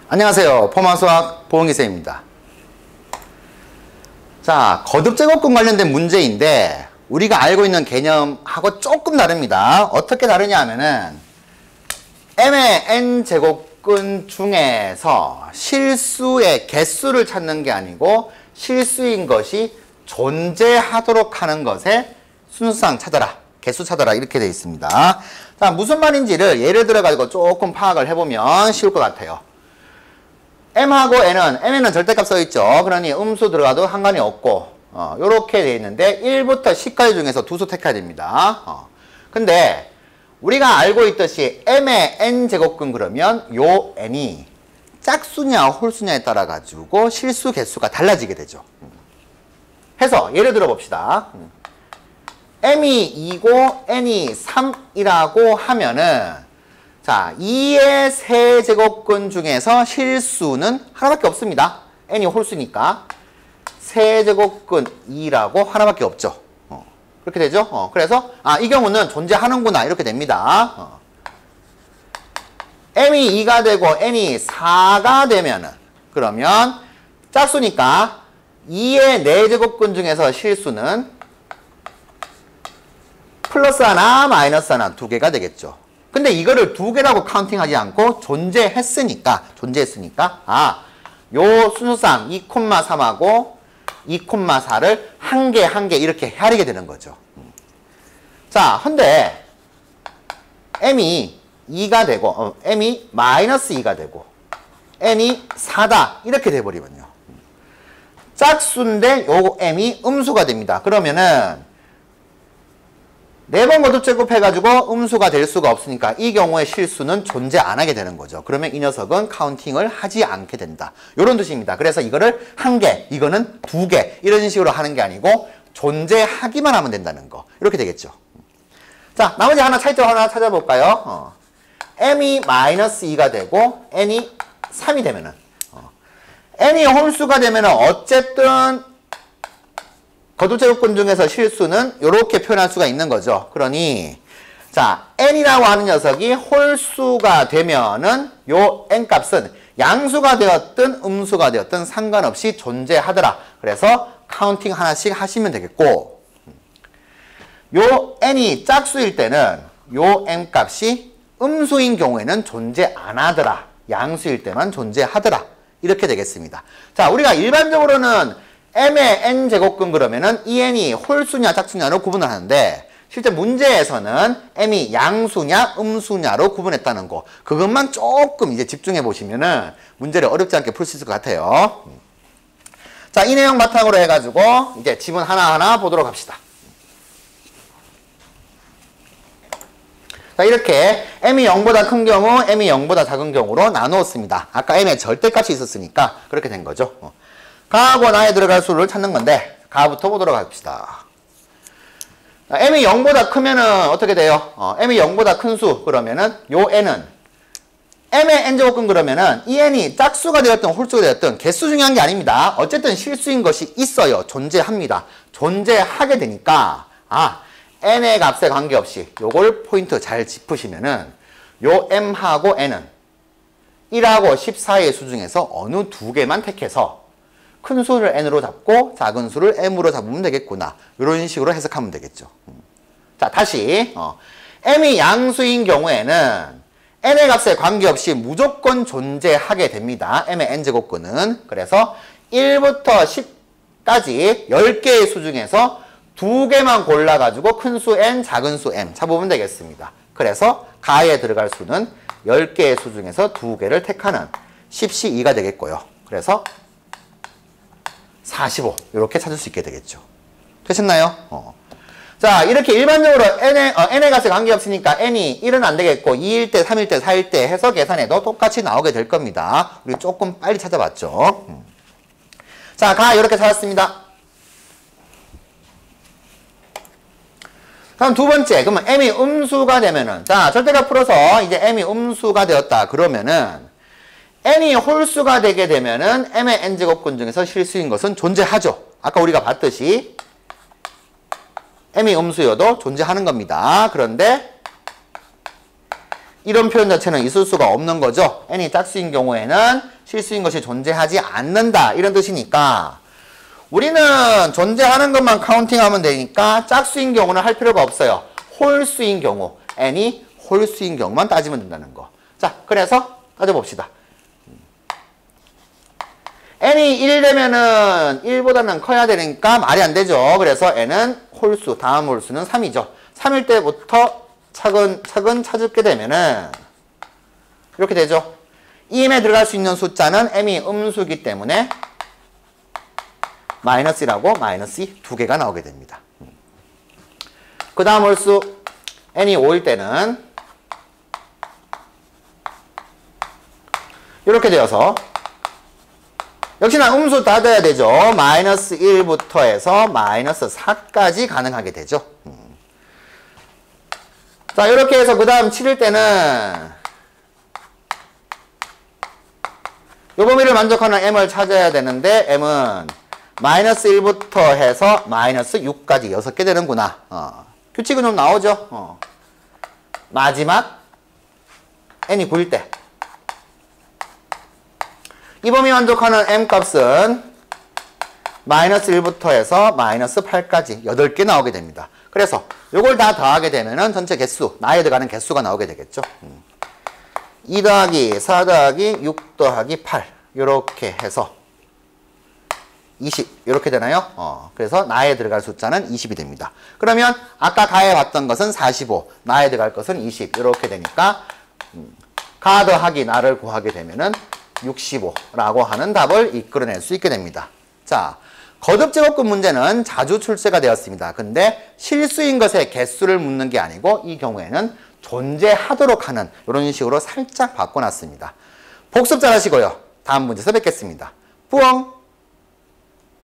안녕하세요. 포만수학 보은기쌤입니다. 자, 거듭제곱근 관련된 문제인데 우리가 알고 있는 개념하고 조금 다릅니다. 어떻게 다르냐 하면은 m의 n제곱근 중에서 실수의 개수를 찾는 게 아니고 실수인 것이 존재하도록 하는 것의 순수상 찾아라, 개수 찾아라 이렇게 되어 있습니다. 자, 무슨 말인지를 예를 들어 가지고 조금 파악을 해보면 쉬울 것 같아요. m하고 n은 절대값 써있죠. 그러니 음수 들어가도 상관이 없고 요렇게 되어 있는데 1부터 10까지 중에서 두 수 택해야 됩니다. 근데 우리가 알고 있듯이 m의 n제곱근 그러면 요 n이 짝수냐 홀수냐에 따라 가지고 실수 개수가 달라지게 되죠. 해서 예를 들어 봅시다. m이 2고 n이 3이라고 하면은 자, 2의 세제곱근 중에서 실수는 하나밖에 없습니다. n이 홀수니까 세제곱근 2라고 하나밖에 없죠. 그렇게 되죠. 그래서 이 경우는 존재하는구나 이렇게 됩니다. m이 2가 되고 n이 4가 되면은 그러면 짝수니까 2의 4제곱근 중에서 실수는 플러스 하나 마이너스 하나 두 개가 되겠죠. 근데 이거를 두 개라고 카운팅하지 않고 존재했으니까 요 순수상 2,3하고 2,4를 한 개 이렇게 헤아리게 되는 거죠. 자, 근데 m이 2가 되고 m이 마이너스 2가 되고 n이 4다 이렇게 돼버리면요. 짝수인데 요 m이 음수가 됩니다. 그러면은 4번 거듭제곱 해가지고 음수가 될 수가 없으니까 이 경우에 실수는 존재 안 하게 되는 거죠. 그러면 이 녀석은 카운팅을 하지 않게 된다. 이런 뜻입니다. 그래서 이거를 한 개, 이거는 두 개 이런 식으로 하는 게 아니고 존재하기만 하면 된다는 거. 이렇게 되겠죠. 자, 나머지 차이점 하나 찾아볼까요? m이 마이너스 2가 되고 n이 3이 되면은 n이 홀수가 되면은 어쨌든 거듭제곱근 중에서 실수는 이렇게 표현할 수가 있는 거죠. 그러니 자, n이라고 하는 녀석이 홀수가 되면은 요 n값은 양수가 되었든 음수가 되었든 상관없이 존재하더라. 그래서 카운팅 하나씩 하시면 되겠고 요 n이 짝수일 때는 요 n값이 음수인 경우에는 존재 안 하더라. 양수일 때만 존재하더라. 이렇게 되겠습니다. 자, 우리가 일반적으로는 m의 n제곱근 그러면은 이 n이 홀수냐 짝수냐로 구분을 하는데 실제 문제에서는 m이 양수냐 음수냐로 구분했다는 거 그것만 조금 이제 집중해 보시면은 문제를 어렵지 않게 풀 수 있을 것 같아요. 자, 이 내용 바탕으로 해가지고 이제 지문 하나하나 보도록 합시다. 자, 이렇게 m이 0보다 큰 경우, m이 0보다 작은 경우로 나누었습니다. 아까 m의 절대값이 있었으니까 그렇게 된 거죠. 가하고 나에 들어갈 수를 찾는 건데 가부터 보도록 합시다. m이 0보다 크면은 어떻게 돼요? m이 0보다 큰 수 그러면은 요 n은 m의 n제곱근 그러면은 이 n이 짝수가 되었든 홀수가 되었든 개수 중요한 게 아닙니다. 어쨌든 실수인 것이 있어요. 존재합니다. 존재하게 되니까 n의 값에 관계없이 요걸 포인트 잘 짚으시면은 요 m하고 n은 1하고 14의 수 중에서 어느 두 개만 택해서 큰 수를 n으로 잡고 작은 수를 m으로 잡으면 되겠구나. 이런 식으로 해석하면 되겠죠. 자, 다시 m이 양수인 경우에는 n의 값에 관계없이 무조건 존재하게 됩니다. m의 n제곱근은. 그래서 1부터 10까지 10개의 수 중에서 두 개만 골라가지고 큰 수 n, 작은 수 m 잡으면 되겠습니다. 그래서 가에 들어갈 수는 10개의 수 중에서 두 개를 택하는 10C2가 되겠고요. 그래서 45 이렇게 찾을 수 있게 되겠죠. 되셨나요? 자, 이렇게 일반적으로 n의 값에 관계없으니까 n이 1은 안 되겠고 2일 때, 3일 때, 4일 때 해서 계산해도 똑같이 나오게 될 겁니다. 우리 조금 빨리 찾아봤죠. 자, 가 이렇게 찾았습니다. 그럼 두 번째, 그러면 m이 음수가 되면은 자, 절대값 풀어서 이제 m이 음수가 되었다 그러면은 n이 홀수가 되게 되면은 m의 n제곱근 중에서 실수인 것은 존재하죠. 아까 우리가 봤듯이 m이 음수여도 존재하는 겁니다. 그런데 이런 표현 자체는 있을 수가 없는 거죠. n이 짝수인 경우에는 실수인 것이 존재하지 않는다 이런 뜻이니까 우리는 존재하는 것만 카운팅하면 되니까 짝수인 경우는 할 필요가 없어요. 홀수인 경우, n이 홀수인 경우만 따지면 된다는 거. 자, 그래서 따져봅시다. n이 1 되면은 1보다는 커야 되니까 말이 안 되죠. 그래서 n은 홀수, 다음 홀수는 3이죠. 3일 때부터 차근차근 찾게 되면은 이렇게 되죠. 임에 들어갈 수 있는 숫자는 m이 음수이기 때문에 마이너스라고 마이너스 2개가 나오게 됩니다. 그 다음 홀수 n이 5일 때는 이렇게 되어서 역시나 음수 다 돼야 되죠. 마이너스 1부터 해서 마이너스 4까지 가능하게 되죠. 자, 이렇게 해서 그 다음 7일 때는 요 범위를 만족하는 m을 찾아야 되는데 m은 마이너스 1부터 해서 마이너스 6까지 6개 되는구나. 규칙은 좀 나오죠. 마지막 n이 9일 때 이 범위 만족하는 m 값은 마이너스 1부터 해서 마이너스 8까지 8개 나오게 됩니다. 그래서 요걸 다 더하게 되면은 전체 개수, 나에 들어가는 개수가 나오게 되겠죠. 2 더하기 4 더하기 6 더하기 8 요렇게 해서 20 이렇게 되나요? 그래서 나에 들어갈 숫자는 20이 됩니다. 그러면 아까 가해 봤던 것은 45, 나에 들어갈 것은 20 이렇게 되니까 가 더하기 나를 구하게 되면은 65라고 하는 답을 이끌어낼 수 있게 됩니다. 자, 거듭제곱근 문제는 자주 출제가 되었습니다. 근데 실수인 것의 개수를 묻는 게 아니고 이 경우에는 존재하도록 하는 이런 식으로 살짝 바꿔놨습니다. 복습 잘 하시고요. 다음 문제에서 뵙겠습니다. 뿌엉!